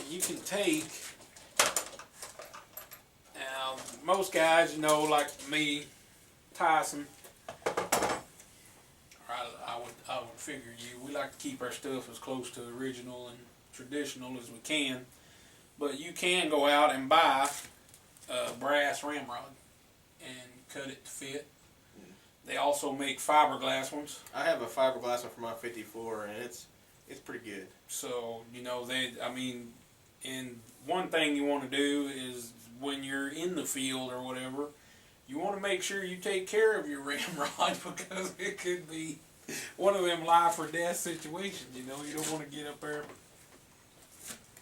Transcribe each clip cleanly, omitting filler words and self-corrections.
you can take. Now, most guys, you know, like me, Tyson, I would figure you, we like to keep our stuff as close to original and traditional as we can. But you can go out and buy a brass ramrod and cut it to fit. They also make fiberglass ones. I have a fiberglass one for my 54, and it's pretty good. So, you know, and one thing you want to do is when you're in the field or whatever, you want to make sure you take care of your ramrod because it could be one of them life or death situations. You know, you don't want to get up there.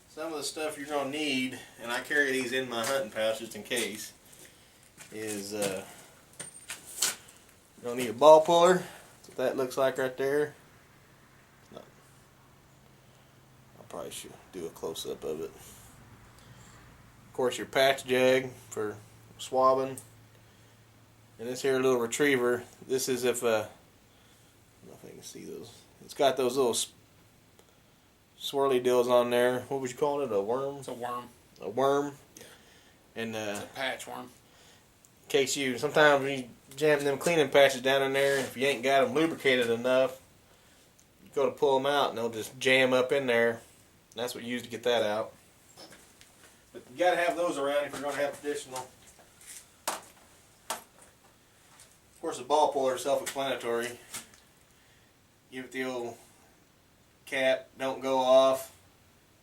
Some of the stuff you're going to need, and I carry these in my hunting pouch just in case, is you're going to need a ball puller. That's what that looks like right there. No. I probably should do a close-up of it. Of course, your patch jug for swabbing. And this here little retriever, this is if, I don't know if I can see those. It's got those little swirly deals on there. What would you call it? A worm? It's a worm. A worm? Yeah. And it's a patch worm. In case sometimes when you jam them cleaning patches down in there, if you ain't got them lubricated enough, you go to pull them out and they'll just jam up in there. And that's what you use to get that out. But you got to have those around if you're going to have traditional. Of course, the ball puller is self-explanatory. Give it the old cap, don't go off.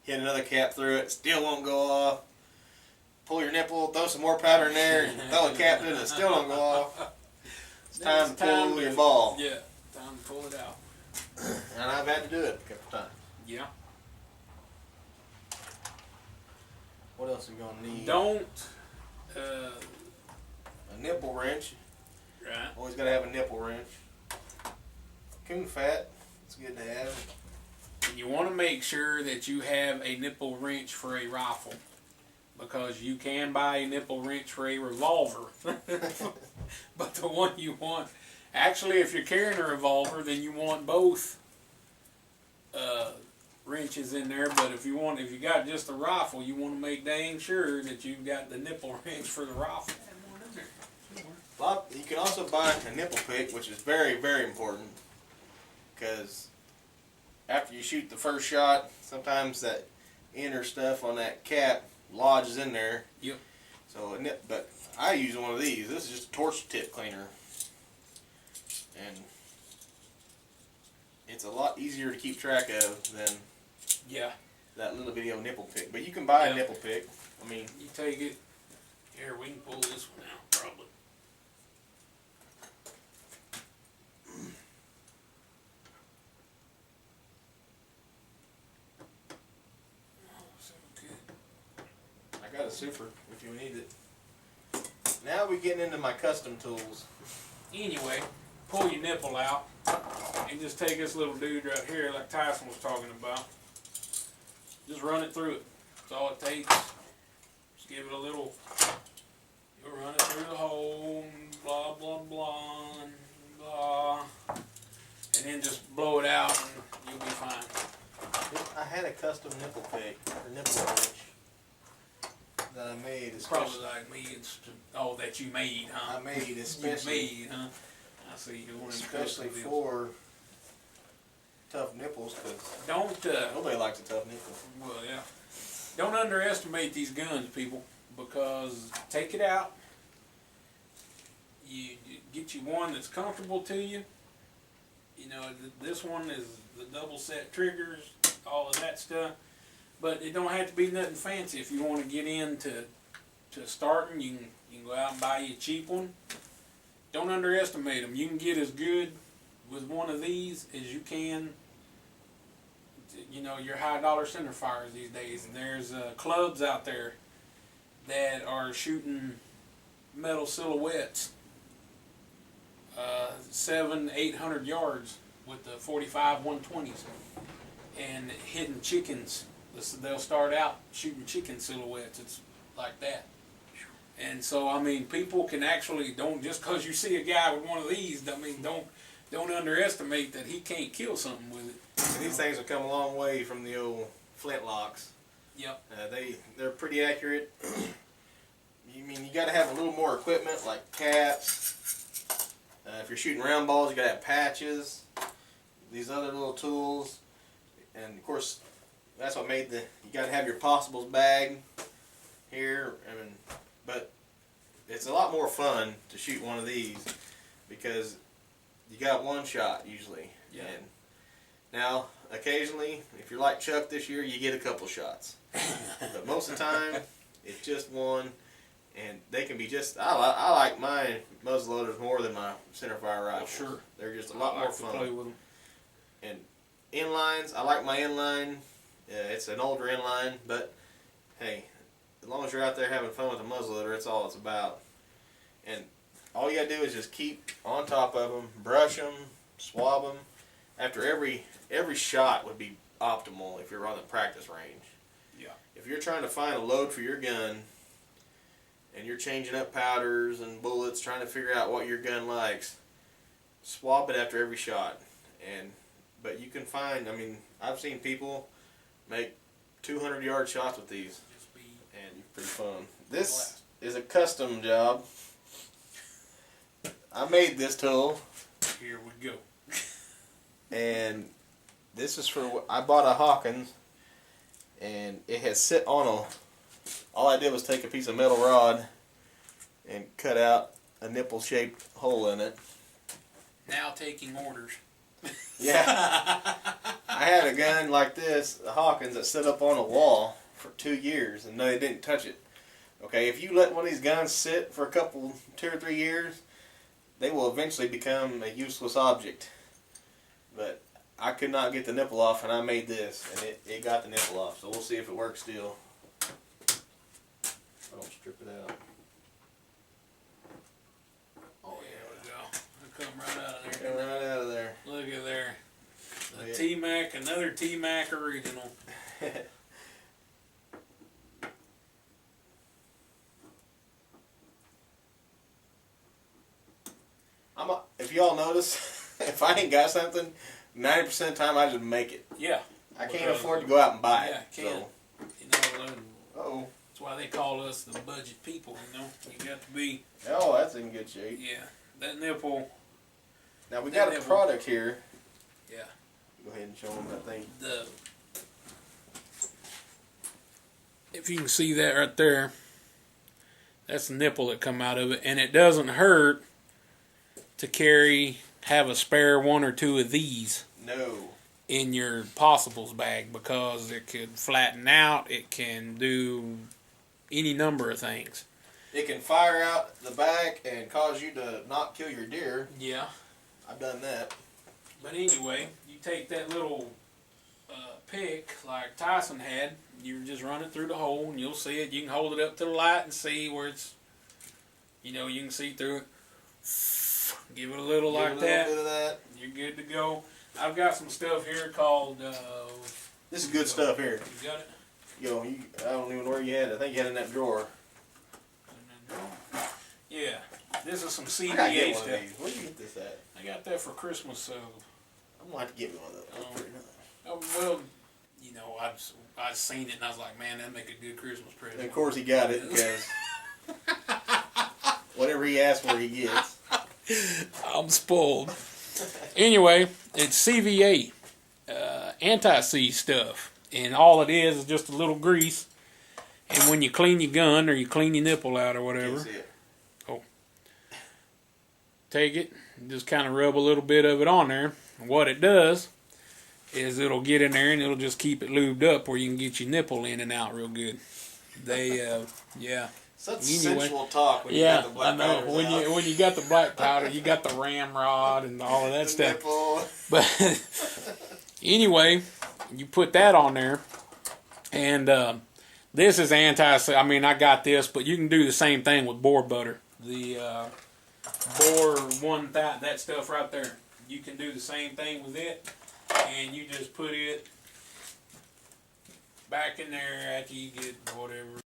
Hit another cap through it, still won't go off. Pull your nipple, throw some more powder in there, throw a cap in it, still don't go off. It's time to pull your ball. Yeah, time to pull it out. And I've had to do it a couple times. Yeah. What else are we going to need? A nipple wrench. Right. Always got to have a nipple wrench. Coon fat. It's good to have. And you want to make sure that you have a nipple wrench for a rifle, because you can buy a nipple wrench for a revolver. But the one you want, actually, if you're carrying a revolver, then you want both wrenches in there. But if you got just a rifle, you want to make dang sure that you've got the nipple wrench for the rifle. You can also buy a nipple pick, which is very, very important, because after you shoot the first shot, sometimes that inner stuff on that cap lodges in there. Yep. So, but I use one of these. This is just a torch tip cleaner, and it's a lot easier to keep track of than that little bitty old nipple pick. But you can buy a nipple pick. I mean, you take it. Here, we can pull this one out, probably. I got a super if you need it. Now we're getting into my custom tools. Anyway, pull your nipple out and just take this little dude right here like Tyson was talking about. Just run it through it. That's all it takes. Just give it a little, you'll run it through the hole, blah, blah, blah, and blah. And then just blow it out and you'll be fine. I had a custom nipple pick, or nipple wrench, that I made. Probably like me, that you made, huh? I made especially. You made, huh? I see you want especially for tough nipples, because nobody likes a tough nipple. Well, yeah. Don't underestimate these guns, people, because take it out. You get you one that's comfortable to you. You know, this one is the double set triggers, all of that stuff. But it don't have to be nothing fancy. If you want to get into starting, you can go out and buy you a cheap one. Don't underestimate them. You can get as good with one of these as you can, you know, your high dollar center fires these days. And there's clubs out there that are shooting metal silhouettes 700-800 yards with the 45 120s and hitting chickens. They'll start out shooting chicken silhouettes. It's like that. And so, I mean, people can actually, don't, just because you see a guy with one of these, I mean, don't underestimate that he can't kill something with it. And these things have come a long way from the old flintlocks. Yep. They're pretty accurate. You mean you got to have a little more equipment like caps. If you're shooting round balls, you got to have patches. These other little tools, and of course, that's what made you got to have your possibles bag here. I mean, but it's a lot more fun to shoot one of these because you got one shot usually. Yeah. And now, occasionally, if you're like Chuck this year, you get a couple shots. But most of the time, it's just one, and they can be just. I like my muzzle loaders more than my centerfire rifles. Sure. They're just a lot more fun. To play with them. And inlines, I like my inline. It's an older inline, but hey, as long as you're out there having fun with a muzzleloader, that's all it's about. And all you gotta do is just keep on top of them, brush them, swab them. After every shot would be optimal if you're on the practice range. Yeah. If you're trying to find a load for your gun, and you're changing up powders and bullets, trying to figure out what your gun likes, swab it after every shot. But you can find, I mean, I've seen people make 200-yard shots with these, and it's pretty fun. This is a custom job. I made this tool. Here we go. And this is for, I bought a Hawkins, and it has sit on all I did was take a piece of metal rod and cut out a nipple-shaped hole in it. Now taking orders. Yeah. I had a gun like this, a Hawkins, that stood up on a wall for 2 years, and they didn't touch it. Okay, if you let one of these guns sit for 2 or 3 years, they will eventually become a useless object. But I could not get the nipple off, and I made this, and it got the nipple off. So we'll see if it works still. I don't strip it out. Oh There yeah, we go. It'll come right out of there. come right out of there. Look at there. The Yeah. T-Mac, another T-Mac original. If y'all notice, if I ain't got something, 90% of the time I just make it. Yeah. I can't afford to go out and buy Yeah, it. can't. So. You know, Uh-oh. that's why they call us the budget people, you know. You got to be, Oh, that's in good shape. yeah, that nipple, Now we got a product here. yeah. Go ahead and show them that thing. If you can see that right there, that's the nipple that come out of it, and it doesn't hurt to have a spare 1 or 2 of these. No. In your possibles bag, because it could flatten out, it can do any number of things. It can fire out the back and cause you to not kill your deer. Yeah. I've done that. But anyway, you take that little pick like Tyson had, you just run it through the hole and you'll see it. You can hold it up to the light and see where it's, you can see through it. Give it a little like that. A little bit of that. You're good to go. I've got some stuff here called... this is good stuff here. You got it? I don't even know where you had it. I think you had it in that drawer. Yeah. This is some I gotta CVA get one of stuff. these. Where did you get this at? I got that for Christmas, so... I'm going to have to get me one of those. That's pretty nice. well, I've seen it and I was like, man, that'd make a good Christmas present. And of course he got it because whatever he asks for, he gets. I'm spoiled. Anyway, it's CVA, anti-seize stuff, and all it is just a little grease. And when you clean your gun or you clean your nipple out or whatever, Can't see it. take it, and just kind of rub a little bit of it on there. And what it does is it'll get in there and it'll just keep it lubed up where you can get your nipple in and out real good. Yeah. Such Anyway, sensual talk when you got the black powder. When you got the black powder, you got the ramrod and all of that stuff. Nipple. But anyway, you put that on there, and this is I mean, I got this, but you can do the same thing with boar butter. The boar that stuff right there. You can do the same thing with it, and you just put it back in there after you get whatever